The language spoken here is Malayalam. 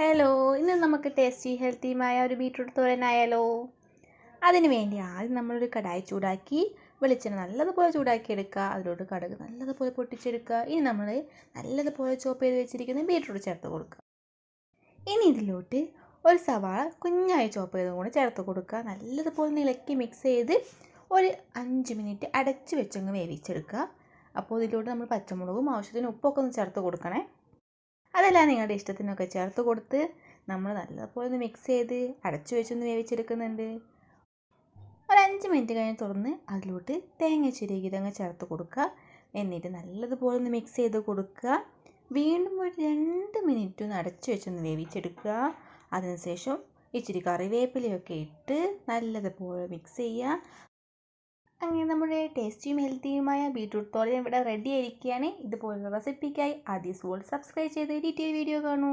ഹലോ, ഇന്ന് നമുക്ക് ടേസ്റ്റി ഹെൽത്തിയുമായ ഒരു ബീറ്റ്റൂട്ട് തോരനായാലോ. അതിന് വേണ്ടി ആദ്യം നമ്മളൊരു കടായി ചൂടാക്കി വെളിച്ചെണ്ണ നല്ലതുപോലെ ചൂടാക്കി എടുക്കുക. അതിലോട്ട് കടുക് നല്ലതുപോലെ പൊട്ടിച്ചെടുക്കുക. ഇനി നമ്മൾ നല്ലതുപോലെ ചോപ്പ് ചെയ്ത് വെച്ചിരിക്കുന്ന ബീറ്റ്റൂട്ട് ചേർത്ത് കൊടുക്കുക. ഇനി ഇതിലോട്ട് ഒരു സവാള കുഞ്ഞായി ചോപ്പ് ചെയ്തും കൂടി ചേർത്ത് കൊടുക്കുക. നല്ലതുപോലെ ഇളക്കി മിക്സ് ചെയ്ത് ഒരു 5 മിനിറ്റ് അടച്ച് വെച്ചങ്ങ് വേവിച്ചെടുക്കുക. അപ്പോൾ ഇതിലോട്ട് നമ്മൾ പച്ചമുളകും ആവശ്യത്തിന് ഉപ്പൊക്കെ ഒന്ന് ചേർത്ത് കൊടുക്കണേ. അതെല്ലാം നിങ്ങളുടെ ഇഷ്ടത്തിനൊക്കെ ചേർത്ത് കൊടുത്ത് നമ്മൾ നല്ലപോലെ ഒന്ന് മിക്സ് ചെയ്ത് അടച്ചു വെച്ചൊന്ന് വേവിച്ചെടുക്കുന്നുണ്ട്. ഒരു 5 മിനിറ്റ് കഴിഞ്ഞ് തുറന്ന് അതിലോട്ട് തേങ്ങ ചിരകിയതങ്ങ് ചേർത്ത് കൊടുക്കുക. എന്നിട്ട് നല്ലതുപോലെ ഒന്ന് മിക്സ് ചെയ്ത് കൊടുക്കുക. വീണ്ടും ഒരു 2 മിനിറ്റ് ഒന്ന് അടച്ചു വെച്ചൊന്ന് വേവിച്ചെടുക്കുക. അതിനുശേഷം ഇച്ചിരി കറിവേപ്പിലയൊക്കെ ഇട്ട് നല്ലതുപോലെ മിക്സ് ചെയ്യുക. അങ്ങനെ നമ്മുടെ ടേസ്റ്റിയും ഹെൽത്തിയുമായ ബീറ്റ്റൂട്ട് തോരൻ ഇവിടെ റെഡി ആയിരിക്കുകയാണ്. ഇതുപോലുള്ള റെസിപ്പിക്കായി ആദ്യം സബ്സ്ക്രൈബ് ചെയ്ത് ഡീറ്റെയിൽ വീഡിയോ കാണൂ.